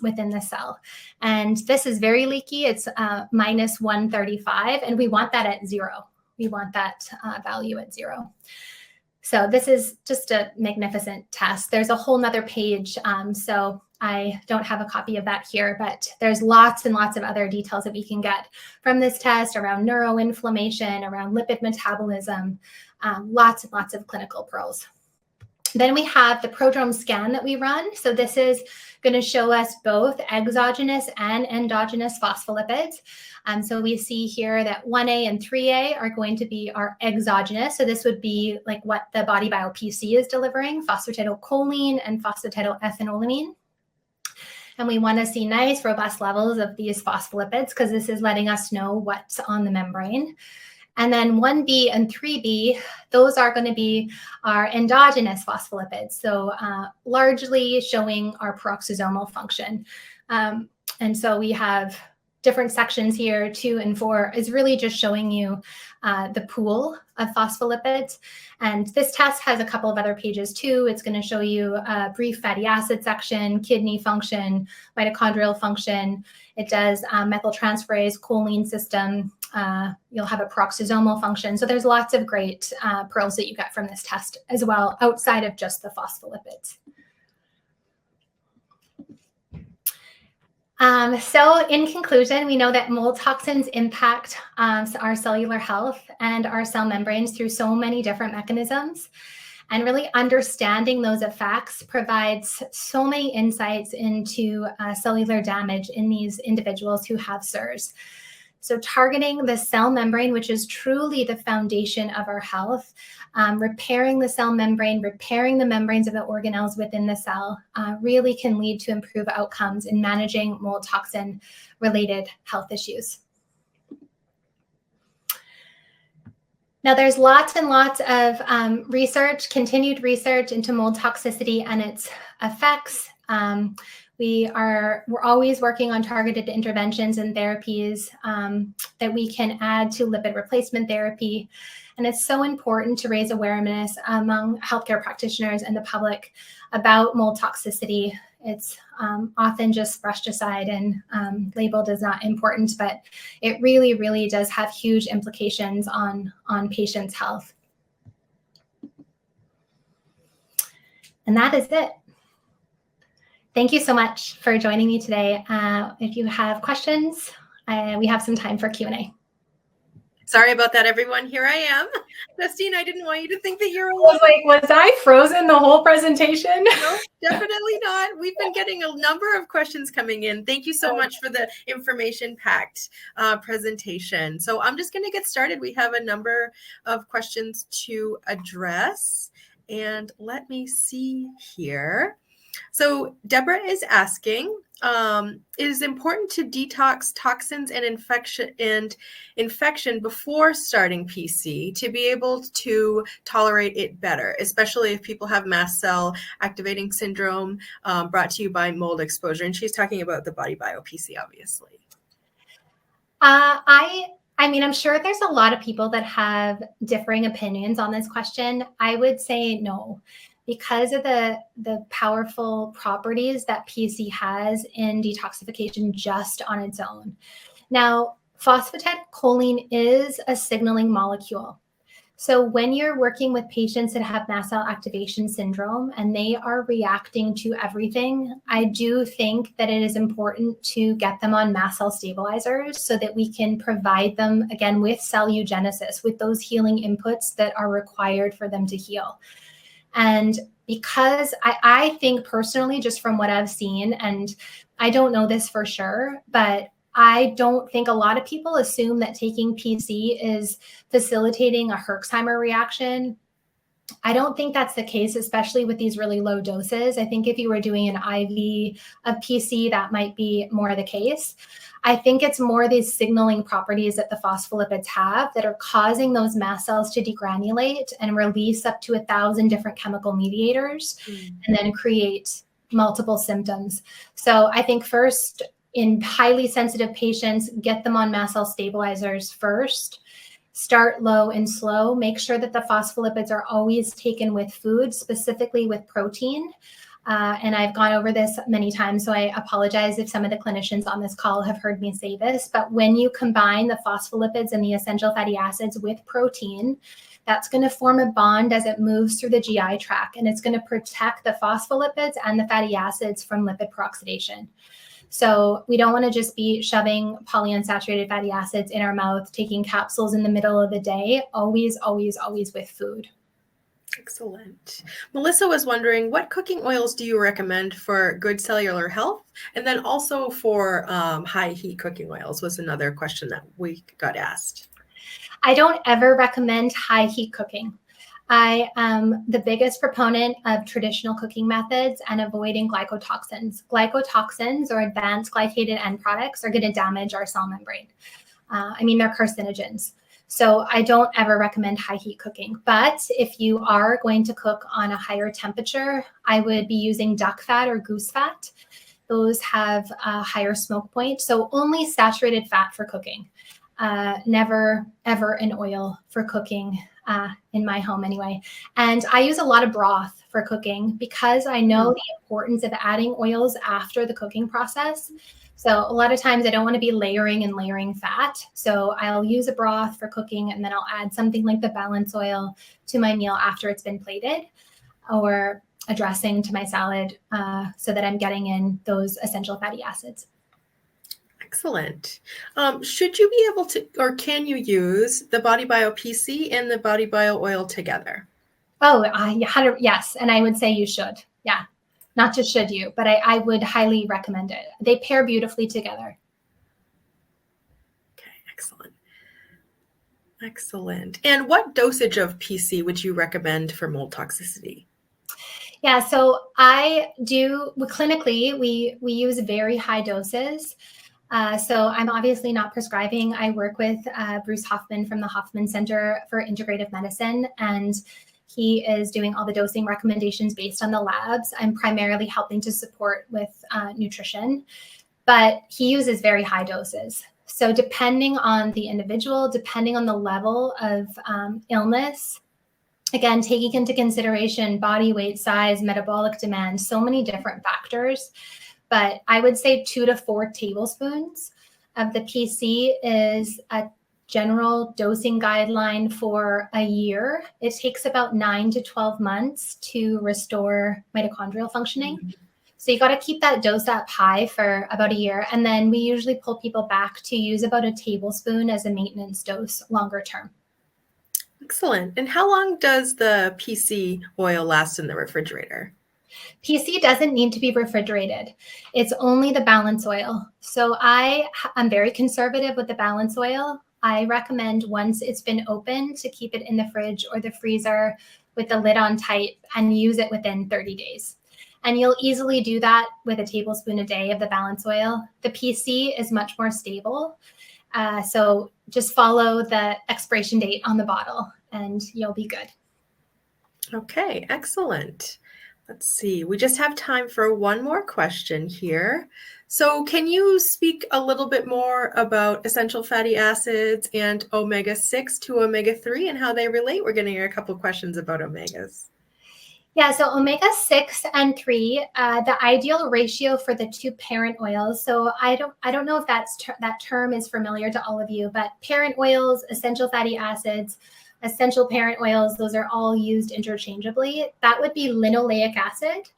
within the cell. And this is very leaky. It's minus 135. And we want that at 0. We want that value at 0. So this is just a magnificent test. There's a whole nother page. So I don't have a copy of that here, but there's lots and lots of other details that we can get from this test around neuroinflammation, around lipid metabolism, lots and lots of clinical pearls. Then we have the prodrome scan that we run. So this is going to show us both exogenous and endogenous phospholipids. So we see here that 1A and 3A are going to be our exogenous. So this would be like what the BodyBio PC is delivering, phosphatidylcholine and phosphatidylethanolamine. And we want to see nice, robust levels of these phospholipids because this is letting us know what's on the membrane. And then 1B and 3B, those are going to be our endogenous phospholipids. So largely showing our peroxisomal function. And so we have different sections here. 2 and 4 is really just showing you the pool of phospholipids. And this test has a couple of other pages too. It's going to show you a brief fatty acid section, kidney function, mitochondrial function. It does methyltransferase, choline system. You'll have a peroxisomal function. So there's lots of great pearls that you get from this test as well, outside of just the phospholipids. So in conclusion, we know that mold toxins impact our cellular health and our cell membranes through so many different mechanisms. And really understanding those effects provides so many insights into cellular damage in these individuals who have SIRS. So targeting the cell membrane, which is truly the foundation of our health, repairing the cell membrane, repairing the membranes of the organelles within the cell, really can lead to improved outcomes in managing mold toxin related health issues. Now, there's lots and lots of research, continued research into mold toxicity and its effects. We're always working on targeted interventions and therapies that we can add to lipid replacement therapy. And it's so important to raise awareness among healthcare practitioners and the public about mold toxicity. It's often just brushed aside and labeled as not important, but it really, really does have huge implications on patients' health. And that is it. Thank you so much for joining me today. If you have questions, we have some time for Q&A. Sorry about that, everyone. Here I am. Justine, I didn't want you to think that you're alone. I was like, was I frozen the whole presentation? No, definitely not. We've been getting a number of questions coming in. Thank you so much for the information-packed presentation. So I'm just going to get started. We have a number of questions to address. And let me see here. So Deborah is asking, it is important to detox toxins and infection before starting PC to be able to tolerate it better, especially if people have mast cell activating syndrome brought to you by mold exposure. And she's talking about the BodyBio PC, obviously. I mean, I'm sure there's a lot of people that have differing opinions on this question. I would say no. Because of the powerful properties that PC has in detoxification just on its own. Now, phosphatidylcholine is a signaling molecule. So when you're working with patients that have mast cell activation syndrome and they are reacting to everything, I do think that it is important to get them on mast cell stabilizers so that we can provide them, again, with cellulogenesis, with those healing inputs that are required for them to heal. And because I think personally, just from what I've seen, and I don't know this for sure, but I don't think a lot of people assume that taking PC is facilitating a Herxheimer reaction. I don't think that's the case, especially with these really low doses. I think if you were doing an IV of PC, that might be more the case. I think it's more these signaling properties that the phospholipids have that are causing those mast cells to degranulate and release up to 1,000 different chemical mediators and then create multiple symptoms. So I think first, in highly sensitive patients, get them on mast cell stabilizers first. Start low and slow. Make sure that the phospholipids are always taken with food, specifically with protein. And I've gone over this many times, so I apologize if some of the clinicians on this call have heard me say this, but when you combine the phospholipids and the essential fatty acids with protein, that's going to form a bond as it moves through the GI tract, and it's going to protect the phospholipids and the fatty acids from lipid peroxidation. So we don't want to just be shoving polyunsaturated fatty acids in our mouth, taking capsules in the middle of the day, always, always, always with food. Excellent. Melissa was wondering, what cooking oils do you recommend for good cellular health? And then also for high heat cooking oils was another question that we got asked. I don't ever recommend high heat cooking. I am the biggest proponent of traditional cooking methods and avoiding glycotoxins. Glycotoxins or advanced glycated end products are going to damage our cell membrane. They're carcinogens. So I don't ever recommend high heat cooking. But if you are going to cook on a higher temperature, I would be using duck fat or goose fat. Those have a higher smoke point. So only saturated fat for cooking. Never, ever an oil for cooking in my home anyway. And I use a lot of broth for cooking because I know the importance of adding oils after the cooking process. So a lot of times I don't want to be layering and layering fat. So I'll use a broth for cooking and then I'll add something like the balance oil to my meal after it's been plated, or a dressing to my salad so that I'm getting in those essential fatty acids. Excellent. Should you be able to, or can you use the BodyBio PC and the BodyBio oil together? Oh, yes. And I would say you should. Yeah. Not just should you, but I would highly recommend it. They pair beautifully together. Okay, excellent. Excellent. And what dosage of PC would you recommend for mold toxicity? Yeah, so clinically, we use very high doses. So I'm obviously not prescribing. I work with Bruce Hoffman from the Hoffman Center for Integrative Medicine, and he is doing all the dosing recommendations based on the labs. I'm primarily helping to support with nutrition, but he uses very high doses. So depending on the individual, depending on the level of illness, again, taking into consideration body weight, size, metabolic demand, so many different factors. But I would say 2 to 4 tablespoons of the PC is a general dosing guideline for a year. It takes about 9 to 12 months to restore mitochondrial functioning. Mm-hmm. So you got to keep that dose up high for about a year. And then we usually pull people back to use about a tablespoon as a maintenance dose longer term. Excellent. And how long does the PC oil last in the refrigerator? PC doesn't need to be refrigerated. It's only the balance oil. So I'm very conservative with the balance oil. I recommend once it's been opened to keep it in the fridge or the freezer with the lid on tight and use it within 30 days. And you'll easily do that with a tablespoon a day of the balance oil. The PC is much more stable. So just follow the expiration date on the bottle and you'll be good. Okay, excellent. Let's see. We just have time for one more question here. So can you speak a little bit more about essential fatty acids and omega-6 to omega-3 and how they relate? We're getting a couple of questions about omegas. Yeah, so omega-6 and 3, the ideal ratio for the 2 parent oils. So I don't know if that term is familiar to all of you, but parent oils, essential fatty acids, essential parent oils, those are all used interchangeably. That would be linoleic acid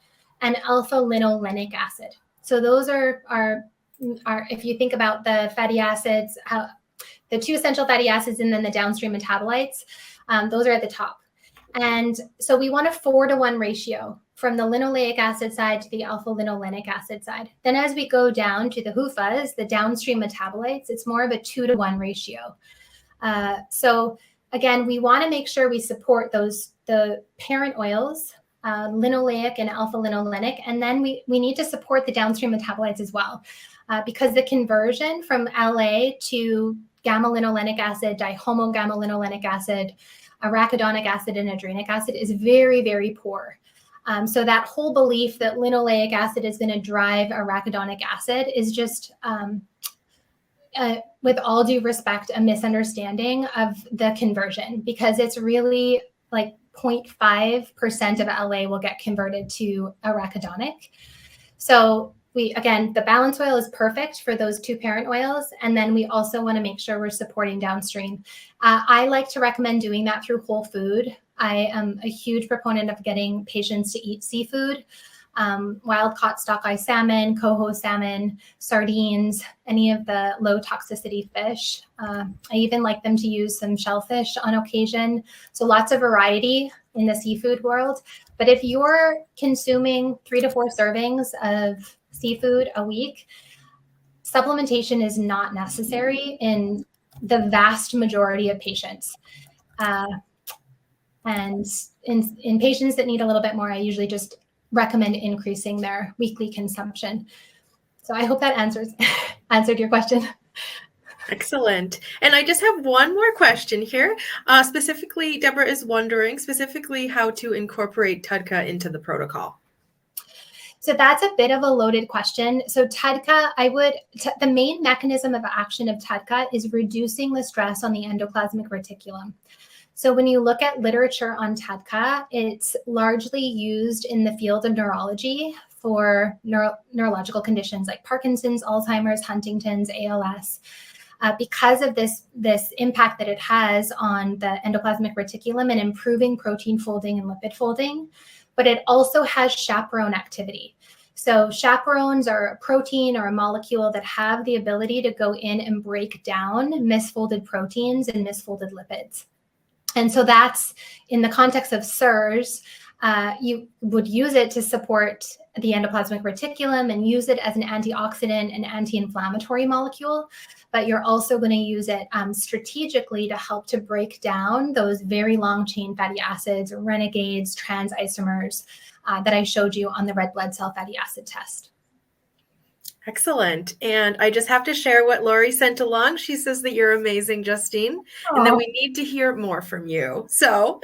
and alpha-linolenic acid. So those are if you think about the fatty acids, the 2 essential fatty acids and then the downstream metabolites, those are at the top. And so we want a 4-to-1 ratio from the linoleic acid side to the alpha-linolenic acid side. Then as we go down to the HUFAs, the downstream metabolites, it's more of a 2-to-1 ratio. So again, we want to make sure we support the parent oils, linoleic and alpha-linolenic, and then we need to support the downstream metabolites as well, because the conversion from LA to gamma-linolenic acid, dihomogamma-linolenic acid, arachidonic acid, and adrenic acid is very, very poor. So that whole belief that linoleic acid is going to drive arachidonic acid is just, with all due respect, a misunderstanding of the conversion, because it's really like 0.5% of LA will get converted to arachidonic. So the balance oil is perfect for those 2 parent oils. And then we also want to make sure we're supporting downstream. I like to recommend doing that through whole food. I am a huge proponent of getting patients to eat seafood, wild caught sockeye salmon, coho salmon, sardines, any of the low toxicity fish. I even like them to use some shellfish on occasion. So lots of variety in the seafood world. But if you're consuming 3 to 4 servings of seafood a week, supplementation is not necessary in the vast majority of patients. And in patients that need a little bit more, I usually just recommend increasing their weekly consumption. So I hope that answered your question. Excellent. And I just have one more question here. Specifically, Deborah is wondering how to incorporate TUDCA into the protocol. So that's a bit of a loaded question. So TUDCA, the main mechanism of action of TUDCA is reducing the stress on the endoplasmic reticulum. So when you look at literature on TUDCA, it's largely used in the field of neurology for neurological conditions like Parkinson's, Alzheimer's, Huntington's, ALS. Because of this impact that it has on the endoplasmic reticulum and improving protein folding and lipid folding, but it also has chaperone activity. So chaperones are a protein or a molecule that have the ability to go in and break down misfolded proteins and misfolded lipids. And so that's in the context of SIRS, you would use it to support the endoplasmic reticulum and use it as an antioxidant and anti-inflammatory molecule. But you're also going to use it strategically to help to break down those very long chain fatty acids, renegades, trans isomers that I showed you on the red blood cell fatty acid test. Excellent. And I just have to share what Lori sent along. She says that you're amazing, Justine, and that we need to hear more from you. So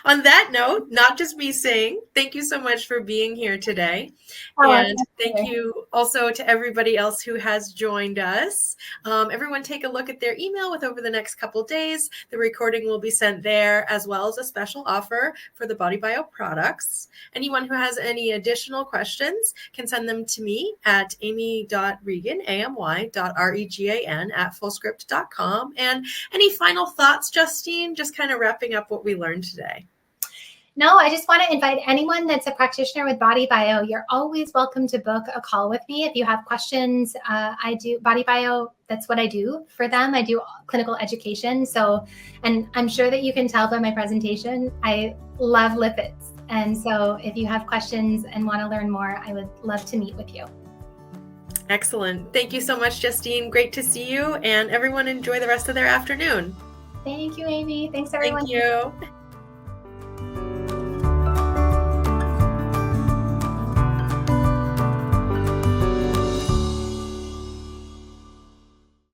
on that note, not just me saying, thank you so much for being here today. And thank you also to everybody else who has joined us. Everyone take a look at their email with over the next couple days. The recording will be sent there, as well as a special offer for the BodyBio products. Anyone who has any additional questions can send them to me at amy.regan, amy.regan @fullscript.com. And any final thoughts, Justine, just kind of wrapping up what we learned today? No, I just want to invite anyone that's a practitioner with BodyBio. You're always welcome to book a call with me if you have questions. I do BodyBio. That's what I do for them. I do clinical education. So, and I'm sure that you can tell by my presentation, I love lipids. And so if you have questions and want to learn more, I would love to meet with you. Excellent. Thank you so much, Justine. Great to see you. And everyone enjoy the rest of their afternoon. Thank you, Amy. Thanks, everyone. Thank you.